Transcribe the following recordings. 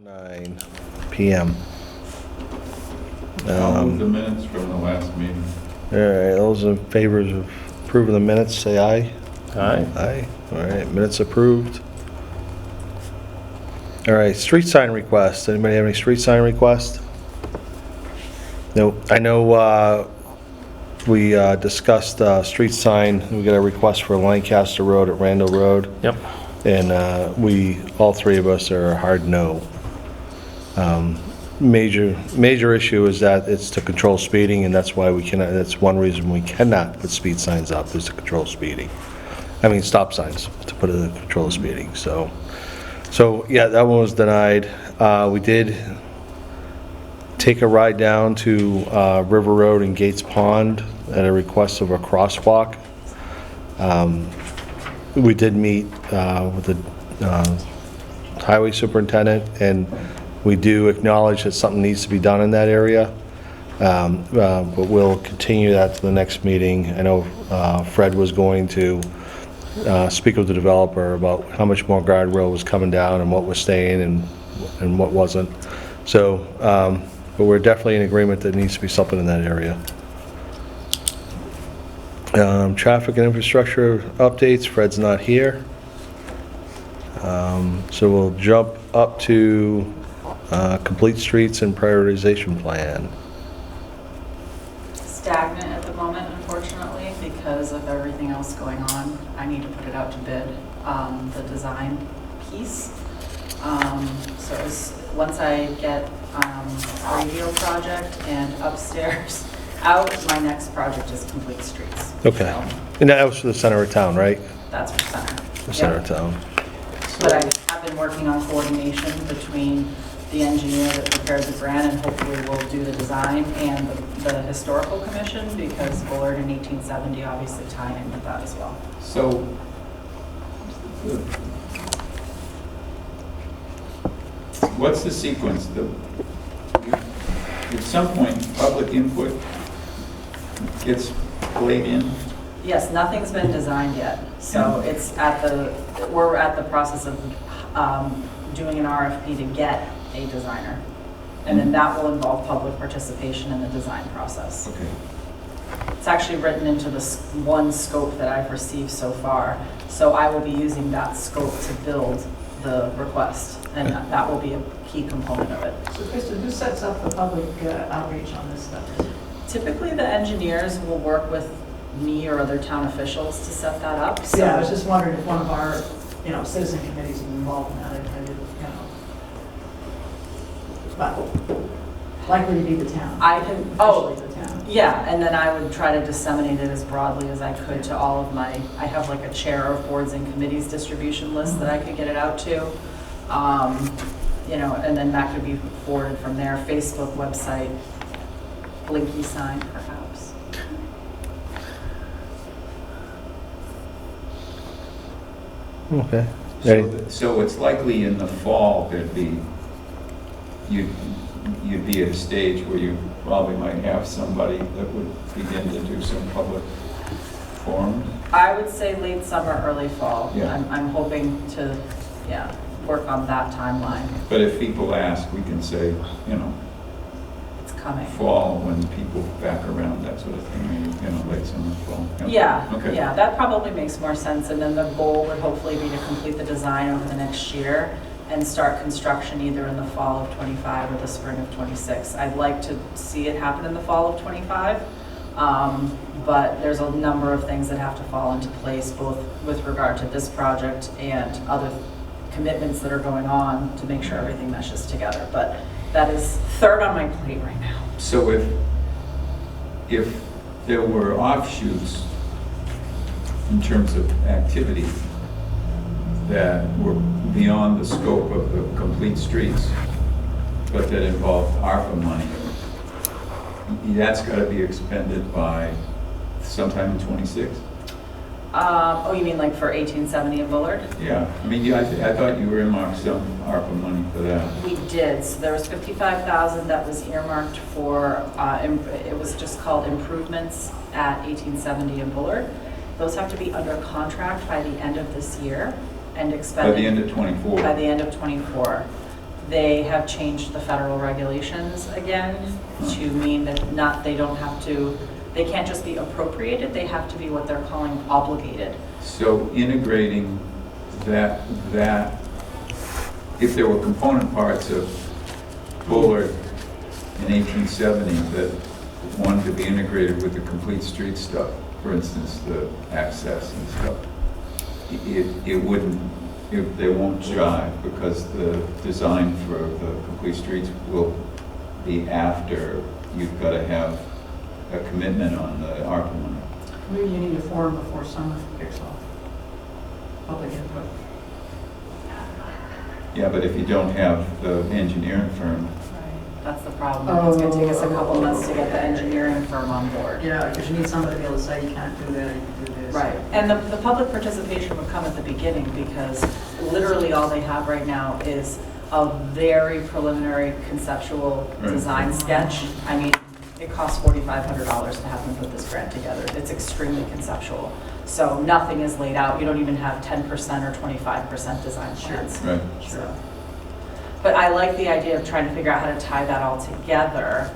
9 PM. I'll move the minutes from the last meeting. All right, those in favor of approving the minutes, say aye. Aye. Aye. All right, minutes approved. All right, street sign request. Anybody have any street sign request? No, I know we discussed street sign. We got a request for Lancaster Road at Randall Road. Yep. And all three of us are a hard no. Major issue is that it's to control speeding, and that's why we cannot, that's one reason we cannot put speed signs up, is to control speeding. I mean, stop signs, to put it to control speeding, so yeah, that one was denied. We did take a ride down to River Road and Gates Pond at a request of a crosswalk. We did meet with the highway superintendent, and we do acknowledge that something needs to be done in that area, but we'll continue that to the next meeting. I know Fred was going to speak with the developer about how much more guardrail was coming down and what was staying and what wasn't. So, but we're definitely in agreement that there needs to be something in that area. Traffic and infrastructure updates, Fred's not here. So we'll jump up to complete streets and prioritization plan. Stagnant at the moment, unfortunately, because of everything else going on. I need to put it out to bid, the design piece. Once I get radio project and upstairs out, my next project is complete streets. Okay. So And that was for the center of town, right? that's for center. The center Yep. of town. But I have been working on coordination between the engineer that prepared the grant, and hopefully will do the design, and the historical commission, because Bullard in 1870 obviously tie in with that as well. So, what's the sequence? At some point, public input gets played in? Yes, nothing's been designed yet, so it's we're at the process of doing an RFP to get a designer. And then that will involve public participation in the design process. Okay. It's actually written into this one scope that I've received so far. So I will be using that scope to build the request, and that will be a key component of it. So Kristen, who sets up the public outreach on this stuff? Typically, the engineers will work with me or other town officials to set that up. So Yeah, I was just wondering if one of our, citizen committees is involved in that. I didn't, but likely to be the town. I can, Officially the town. yeah, and then I would try to disseminate it as broadly as I could to all of I have like a chair of boards and committees distribution list that I could get it out to. And then that could be forwarded from there. Facebook, website, blinky sign perhaps. Okay. So it's likely in the fall you'd be at a stage where you probably might have somebody that would begin to do some public forums? I would say late summer, early fall. Yeah. I'm hoping to, work on that timeline. But if people ask, we can say, It's coming. fall when people back around, that sort of thing, late summer, fall. Yeah, Okay. yeah, that probably makes more sense. And then the goal would hopefully be to complete the design over the next year and start construction either in the fall of '25 or the spring of '26. I'd like to see it happen in the fall of '25, but there's a number of things that have to fall into place, both with regard to this project and other commitments that are going on to make sure everything meshes together. But that is third on my plate right now. So if there were offshoots in terms of activity that were beyond the scope of the complete streets, but that involved ARPA money, that's got to be expended by sometime in '26? You mean like for 1870 in Bullard? Yeah, I mean, I thought you earmarked some ARPA money for that. We did. So there was 55,000 that was earmarked for, it was just called improvements at 1870 in Bullard. Those have to be under contract by the end of this year and expended. By the end of '24? By the end of '24. they have changed the federal regulations again to mean that they don't have to, they can't just be appropriated, they have to be what they're calling obligated. So integrating that, if there were component parts of Bullard in 1870 that wanted to be integrated with the complete street stuff, for instance, the access and stuff, it wouldn't, they won't jive because the design for the complete streets will be after you've got to have a commitment on the ARPA money. Maybe you need a forum before summer kicks off. Public input. Yeah, but if you don't have the engineering firm, That's the problem. It's going to take us a couple months to get the engineering firm on board. Yeah, because you need somebody to be able to say, you can't do that, you can do this. Right, and the public participation would come at the beginning because literally all they have right now is a very preliminary conceptual Right. design sketch. I mean, it costs $4,500 to have them put this grant together. It's extremely conceptual. So nothing is laid out. You don't even have 10% or 25% design plans. right? So, but I like the idea of trying to figure out how to tie that all together.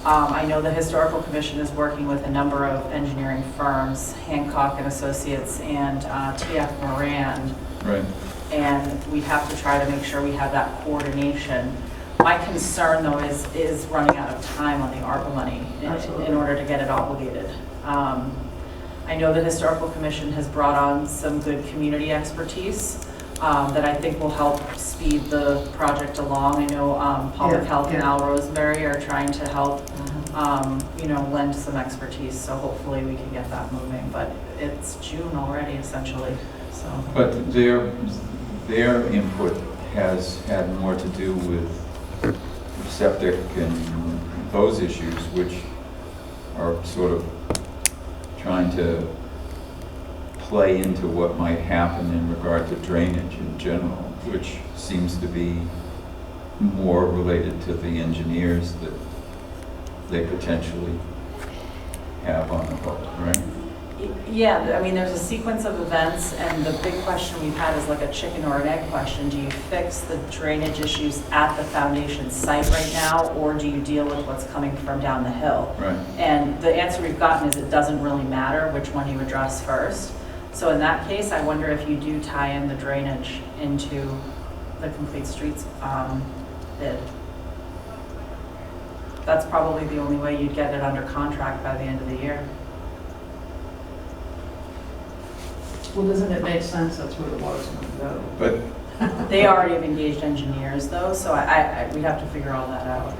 I know the Historical Commission is working with a number of engineering firms, Hancock and Associates and TF Moran, Right. and we have to try to make sure we have that coordination. My concern though is running out of time on the ARPA money Absolutely. in order to get it obligated. I know the Historical Commission has brought on some good community expertise that I think will help speed the project along. I know Public Yeah, Health and yeah. Al Rosemary are trying to help, lend some expertise, so hopefully we can get that moving. But it's June already essentially, so. But their input has had more to do with septic and those issues, which are sort of trying to play into what might happen in regard to drainage in general, which seems to be more related to the engineers that they potentially have on the hook, right? Yeah, I mean, there's a sequence of events, and the big question we've had is like a chicken or an egg question. Do you fix the drainage issues at the foundation site right now, or do you deal with what's coming from down the hill? Right. And the answer we've gotten is it doesn't really matter which one you address first. So in that case, I wonder if you do tie in the drainage into the Complete Streets bid. That's probably the only way you'd get it under contract by the end of the year. Well, doesn't it make sense that's where the water's going to go? But They already have engaged engineers though, so we'd have to figure all that out.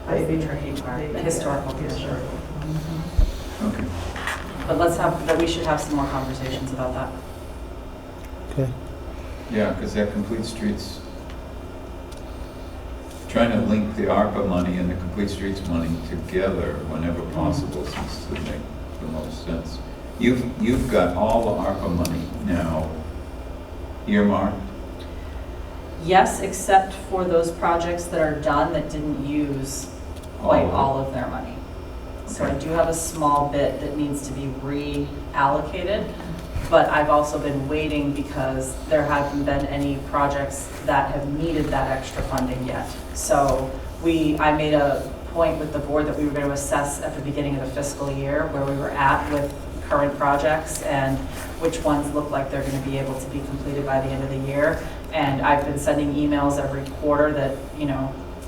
That's the tricky part, the historical commission. Historical. okay. But we should have some more conversations about that. Okay. Yeah, because that Complete Streets, trying to link the ARPA money and the Complete Streets money together whenever possible seems to make the most sense. You've got all the ARPA money now earmarked? Yes, except for those projects that are done that didn't use quite all of their money. So I do have a small bit that needs to be reallocated, but I've also been waiting because there haven't been any projects that have needed that extra funding yet. So I made a point with the board that we were going to assess at the beginning of the fiscal year where we were at with current projects and which ones look like they're going to be able to be completed by the end of the year. And I've been sending emails every quarter that,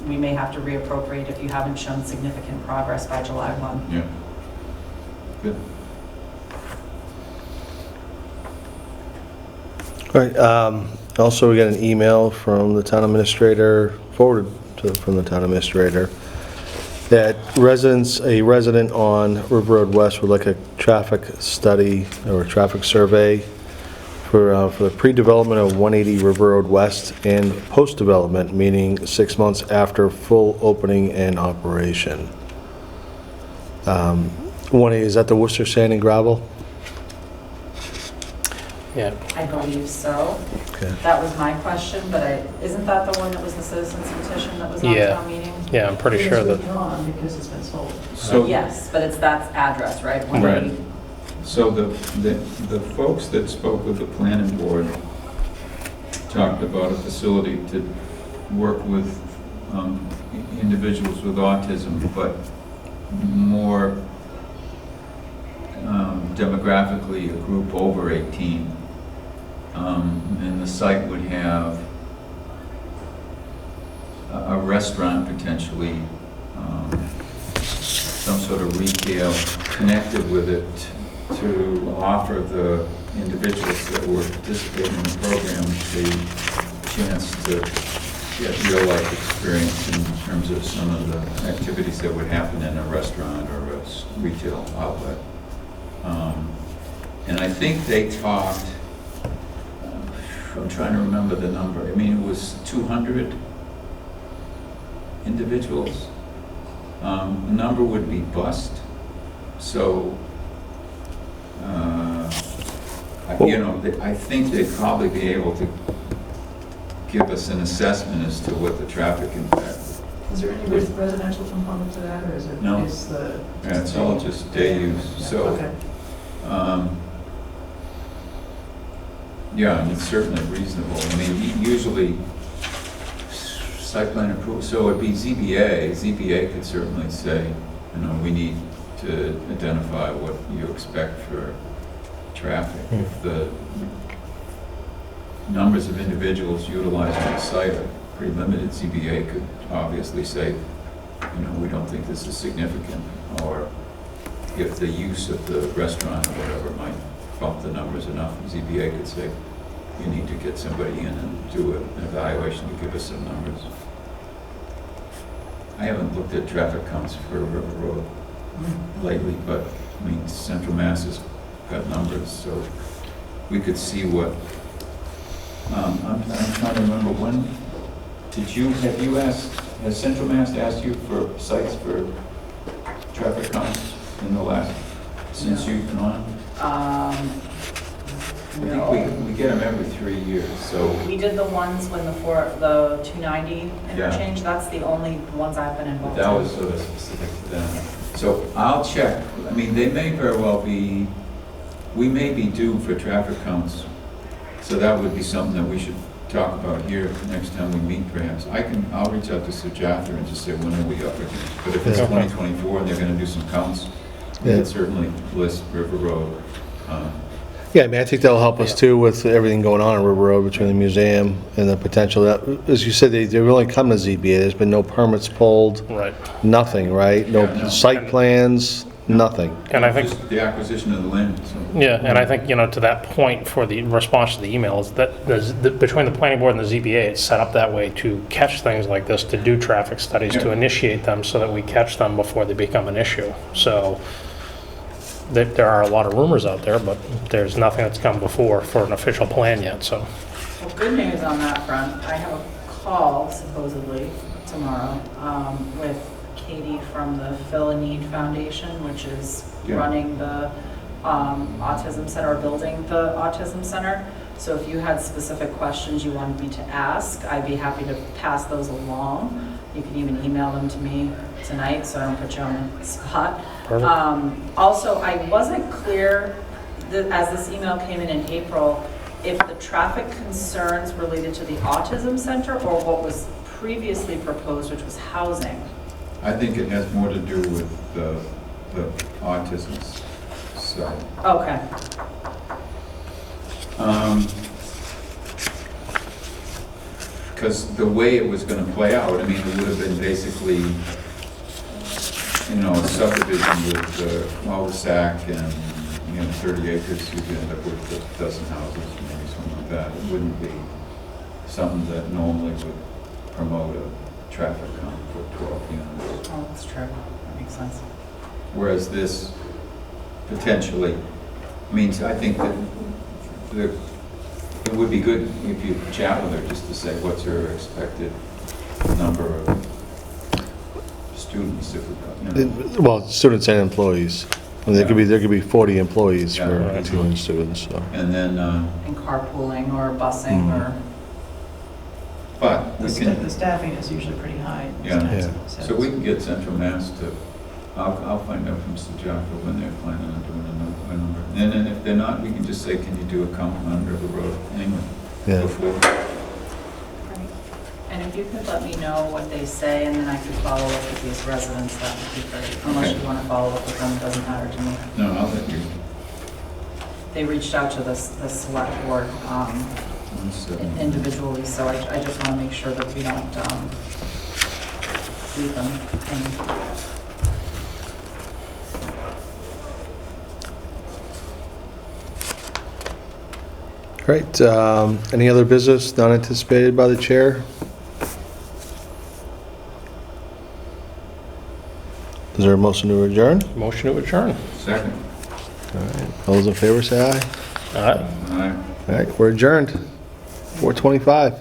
we may have to reappropriate if you haven't shown significant progress by July 1. Yeah. Good. All right, also we got an email from the town administrator, from the town administrator, that a resident on River Road West would like a traffic study or a traffic survey for the pre-development of 180 River Road West and post-development, meaning 6 months after full opening and operation. 180, is that the Worcester Sand and Gravel? Yeah, I believe so. Okay. That was my question, but isn't that the one that was the citizens petition that was on Yeah. town meeting? yeah, I'm pretty sure It's that, withdrawn because it's been sold. So, Yes, but it's that address, right? Right. So the folks that spoke with the planning board talked about a facility to work with individuals with autism, but more demographically, a group over 18. And the site would have a restaurant potentially, some sort of retail connected with it to offer the individuals that were participating in the program the chance to get real-life experience in terms of some of the activities that would happen in a restaurant or a retail outlet. And I think they talked, I'm trying to remember the number, I mean, it was 200 individuals. The number would be bused, so, I think they'd probably be able to give us an assessment as to what the traffic impact. Is there any residential component to that, or is it? No. Is the? Yeah, it's all just day use, so. Okay. Yeah, and it's certainly reasonable. I mean, usually site plan approval, so it'd be ZBA. ZBA could certainly say, we need to identify what you expect for traffic. If the numbers of individuals utilizing the site are pretty limited, ZBA could obviously say, we don't think this is significant. Or if the use of the restaurant or whatever might bump the numbers enough, ZBA could say, you need to get somebody in and do an evaluation to give us some numbers. I haven't looked at traffic counts for River Road lately, but I mean, Central Mass has got numbers, so we could see what, I'm trying to remember have you asked, has Central Mass asked you for sites for traffic counts in the last, since you've been on? I think we get them every 3 years, so. We did the ones when the 290 interchange, that's the only ones I've been involved in. That was sort of specific to them. So I'll check. I mean, they may very well be, we may be due for traffic counts. So that would be something that we should talk about here next time we meet perhaps. I'll reach out to Sujatha and just say, when are we up against? But if it's 2024 and they're gonna do some counts, we can certainly list River Road. Yeah, I mean, I think that'll help us too with everything going on in River Road between the museum and the potential that, as you said, they really come to ZBA. There's been no permits pulled. Right. Nothing, right? No site plans, nothing. And I think, Just the acquisition of the land, so. yeah, and I think, to that point for the response to the emails, that between the planning board and the ZBA, it's set up that way to catch things like this, to do traffic studies, to initiate them so that we catch them before they become an issue. So there are a lot of rumors out there, but there's nothing that's come before for an official plan yet, so. Well, good news on that front. I have a call supposedly tomorrow with Katie from the Fill a Need Foundation, which is running the autism center, or building the autism center. So if you had specific questions you wanted me to ask, I'd be happy to pass those along. You can even email them to me tonight, so I don't put you on the spot. Also, I wasn't clear, as this email came in April, if the traffic concerns related to the autism center or what was previously proposed, which was housing. I think it has more to do with the autism side. Okay. Because the way it was going to play out, I mean, it would have been basically, a subdivision with the cul-de-sac and, 30 acres, you'd end up with a dozen houses, maybe something like that. It wouldn't be something that normally would promote a traffic count for 12 units. Oh, that's true. That makes sense. Whereas this potentially means, I think that it would be good if you chat with her just to say what's her expected number of students if we got, Well, students and employees. And there could be 40 employees Yeah, for right. continuing students, so. And then, And carpooling or busing or, but we can, The staffing is usually pretty high. Yeah. so we can get Central Mass to, I'll find out from Sujatha when they're planning on doing a number. And then if they're not, we can just say, can you do a count on River Road anyway? Yeah. Before. And if you could let me know what they say, and then I could follow up with these residents, that would be great. Unless Okay. you want to follow up with them, it doesn't matter to me. No, I'll let you. They reached out to the select board individually, so I just want to make sure that we don't leave them hanging. Great. Any other business not anticipated by the chair? Is there a motion to adjourn? Motion to adjourn. Second. All right. All those in favor say aye. All right. All right. All right, we're adjourned. 4:25.